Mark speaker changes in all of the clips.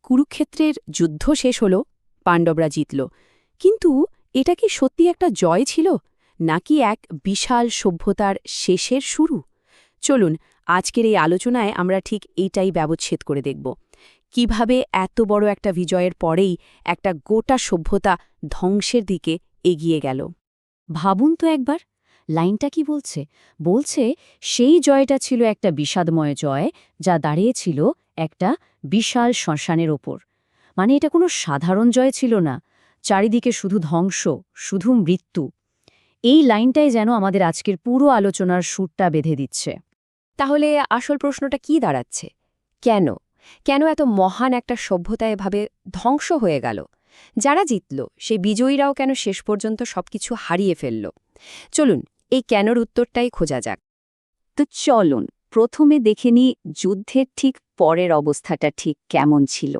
Speaker 1: কুরুক্ষেত্রের যুদ্ধ শেষ হল, পাণ্ডবরা জিতল, কিন্তু এটা কি সত্যি একটা জয় ছিল, নাকি এক বিশাল সভ্যতার শেষের শুরু? চলুন আজকের এই আলোচনায় আমরা ঠিক এইটাই ব্যবচ্ছেদ করে দেখব। কিভাবে এত বড় একটা বিজয়ের পরেই একটা গোটা সভ্যতা ধ্বংসের দিকে এগিয়ে গেল।
Speaker 2: ভাবুন তো একবার, লাইনটা কি বলছে? বলছে সেই জয়টা ছিল একটা বিষাদময় জয়, যা দাঁড়িয়েছিল একটা বিশাল শ্মশানের ওপর। মানে এটা কোনো সাধারণ জয় ছিল না, চারিদিকে শুধু ধ্বংস, শুধু মৃত্যু। এই লাইনটাই যেন আমাদের আজকের পুরো আলোচনার সুরটা বেঁধে দিচ্ছে।
Speaker 3: তাহলে আসল প্রশ্নটা কি দাঁড়াচ্ছে? কেন কেন এত মহান একটা সভ্যতা এভাবে ধ্বংস হয়ে গেল? যারা জিতল সেই বিজয়ীরাও কেন শেষ পর্যন্ত সবকিছু হারিয়ে ফেলল? চলুন এই কেনর উত্তরটাই খোঁজা যাক।
Speaker 2: তো চলুন প্রথমে দেখে নিই যুদ্ধের ঠিক পরের অবস্থাটা ঠিক কেমন ছিল।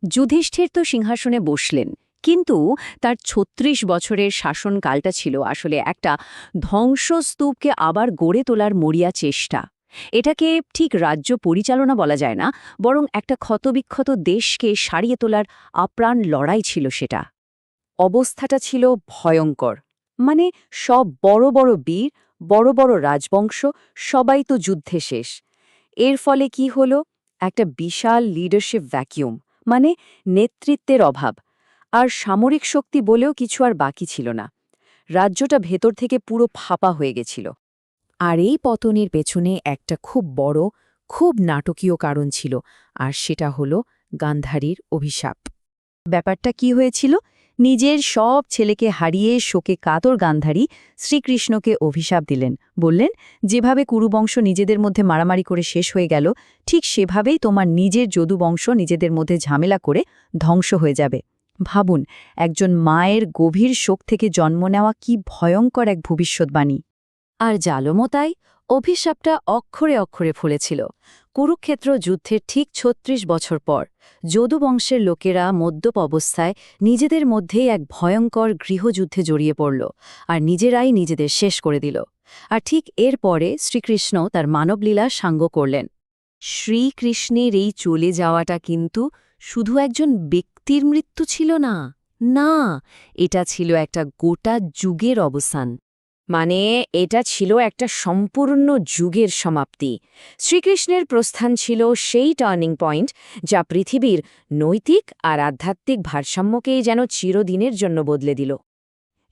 Speaker 2: যুধিষ্ঠির তো সিংহাসনে বসলেন, কিন্তু তার ৩৬ বছরের শাসনকালটা ছিল আসলে একটা ধ্বংসস্তূপকে আবার গড়ে তোলার মরিয়া চেষ্টা। এটাকে ঠিক রাজ্য পরিচালনা বলা যায় না, বরং একটা ক্ষতবিক্ষত দেশকে সারিয়ে তোলার আপ্রাণ লড়াই ছিল সেটা। অবস্থাটা ছিল ভয়ঙ্কর। মানে সব বড় বড় বীর, বড় বড় রাজবংশ সবাই তো যুদ্ধে শেষ। এর ফলে কি হলো? একটা বিশাল লিডারশিপ ভ্যাকিউম, মানে নেতৃত্বের অভাব। আর সামরিক শক্তি বলেও কিছু আর বাকি ছিল না। রাজ্যটা ভেতর থেকে পুরো ফাঁপা হয়ে গেছিল।
Speaker 1: আর এই পতনের পেছনে একটা খুব বড়, খুব নাটকীয় কারণ ছিল, আর সেটা হলো গান্ধারীর অভিশাপ।
Speaker 2: ব্যাপারটা কি হয়েছিল? নিজের সব ছেলেকে হারিয়ে শোকে কাতর গান্ধারী শ্রীকৃষ্ণকে অভিশাপ দিলেন। বললেন, যেভাবে কুরুবংশ নিজেদের মধ্যে মারামারি করে শেষ হয়ে গেল, ঠিক সেভাবেই তোমার নিজের যদুবংশ নিজেদের মধ্যে ঝামেলা করে ধ্বংস হয়ে যাবে। ভাবুন, একজন মায়ের গভীর শোক থেকে জন্ম নেওয়া কি ভয়ঙ্কর এক ভবিষ্যৎবাণী। আর জালমও তাই, অভিশাপটা অক্ষরে অক্ষরে ফলেছিল। কুরুক্ষেত্র যুদ্ধের ঠিক ৩৬ বছর পর যদুবংশের লোকেরা মদ্যপ অবস্থায় নিজেদের মধ্যেই এক ভয়ঙ্কর গৃহযুদ্ধে জড়িয়ে পড়ল, আর নিজেরাই নিজেদের শেষ করে দিল। আর ঠিক এর পরে শ্রীকৃষ্ণ তার মানবলীলা সাঙ্গ করলেন। শ্রীকৃষ্ণের এই চলে যাওয়াটা কিন্তু শুধু একজন ব্যক্তির মৃত্যু ছিল না, না, এটা ছিল একটা গোটা যুগের অবসান।
Speaker 3: মানে এটা ছিল একটা সম্পূর্ণ যুগের সমাপ্তি। শ্রীকৃষ্ণের প্রস্থান ছিল সেই টার্নিং পয়েন্ট, যা পৃথিবীর নৈতিক আর আধ্যাত্মিক ভারসাম্যকেই যেন চিরদিনের জন্য বদলে দিল।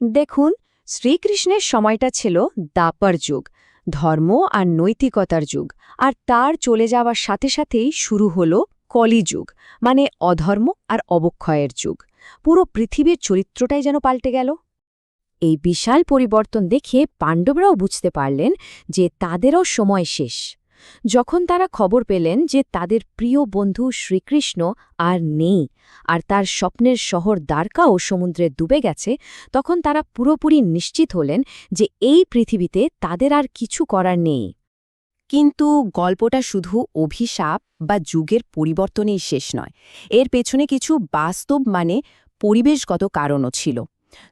Speaker 2: দেখুন, শ্রীকৃষ্ণের সময়টা ছিল দ্বাপর যুগ, ধর্ম আর নৈতিকতার যুগ। আর তার চলে যাওয়ার সাথে সাথেই শুরু হলো কলিযুগ, মানে অধর্ম আর অবক্ষয়ের যুগ। পুরো পৃথিবীর চরিত্রটাই যেন পাল্টে গেল।
Speaker 1: এই বিশাল পরিবর্তন দেখে পাণ্ডবরাও বুঝতে পারলেন যে তাদেরও সময় শেষ। যখন তারা খবর পেলেন যে তাদের প্রিয় বন্ধু শ্রীকৃষ্ণ আর নেই, আর তার স্বপ্নের শহর দ্বারকাও সমুদ্রে ডুবে গেছে, তখন তারা পুরোপুরি নিশ্চিত হলেন যে এই পৃথিবীতে তাদের আর কিছু করার নেই। কিন্তু গল্পটা শুধু অভিশাপ বা যুগের পরিবর্তনেই শেষ নয়, এর পেছনে কিছু বাস্তব মানে পরিবেশগত কারণও ছিল।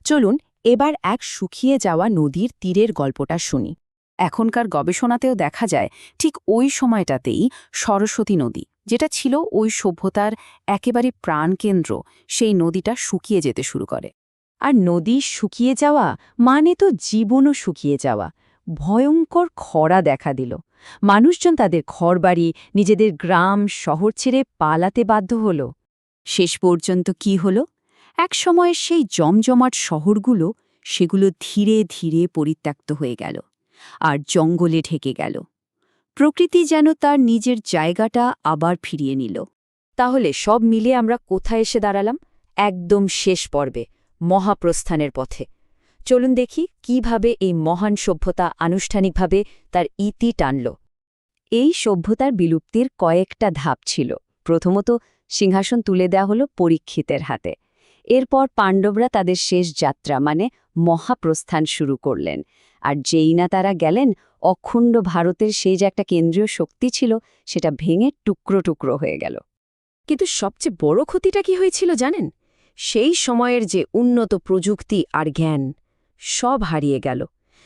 Speaker 1: চলুন এবার এক শুকিয়ে যাওয়া নদীর তীরের গল্পটা শুনি। এখনকার গবেষণাতেও দেখা যায় ঠিক ওই সময়টাতেই সরস্বতী নদী, যেটা ছিল ওই সভ্যতার একেবারে প্রাণকেন্দ্র, সেই নদীটা শুকিয়ে যেতে শুরু করে। আর নদী শুকিয়ে যাওয়া মানে তো জীবনও শুকিয়ে যাওয়া। ভয়ঙ্কর খরা দেখা দিল। মানুষজন তাদের ঘরবাড়ি, নিজেদের গ্রাম, শহর ছেড়ে পালাতে বাধ্য হল। শেষ পর্যন্ত কি হলো? একসময় সেই জমজমাট শহরগুলো, সেগুলো ধীরে ধীরে পরিত্যক্ত হয়ে গেল আর জঙ্গলে ঢেকে গেল। প্রকৃতি যেন তার নিজের জায়গাটা আবার ফিরিয়ে নিল। তাহলে সব মিলে আমরা কোথায় এসে দাঁড়ালাম? একদম শেষ পর্বে, মহাপ্রস্থানের পথে। চলুন দেখি কিভাবে এই মহান সভ্যতা আনুষ্ঠানিকভাবে তার ইতি টানল। এই সভ্যতার বিলুপ্তির কয়েকটা ধাপ ছিল। প্রথমত, সিংহাসন তুলে দেওয়া হলো পরীক্ষিতের হাতে। এরপর পাণ্ডবরা তাদের শেষ যাত্রা মানে মহাপ্রস্থান শুরু করলেন। আর যেই না তারা গেলেন, অখণ্ড ভারতের সেই যে একটা কেন্দ্রীয় শক্তি ছিল, সেটা ভেঙে টুকরো টুকরো হয়ে গেল।
Speaker 3: কিন্তু সবচেয়ে বড় ক্ষতিটা কি হয়েছিল জানেন? সেই সময়ের যে উন্নত প্রযুক্তি আর জ্ঞান, সব হারিয়ে গেল।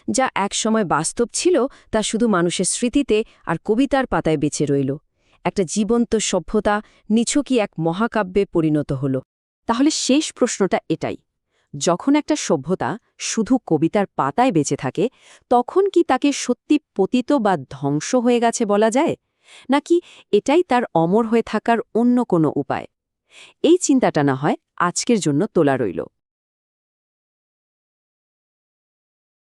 Speaker 3: যা একসময় বাস্তব ছিল তা শুধু মানুষের স্মৃতিতে আর কবিতার পাতায় বেঁচে রইল। একটা জীবন্ত সভ্যতা নিছকই এক মহাকাব্যে পরিণত হল। তাহলে শেষ প্রশ্নটা এটাই, যখন একটা সভ্যতা শুধু কবিতার পাতায় বেঁচে থাকে, তখন কি তাকে সত্যি পতিত বা ধ্বংস হয়ে গেছে বলা যায়, নাকি এটাই তার অমর হয়ে থাকার অন্য কোনো উপায়? এই চিন্তাটা না হয় আজকের জন্য তোলা রইল।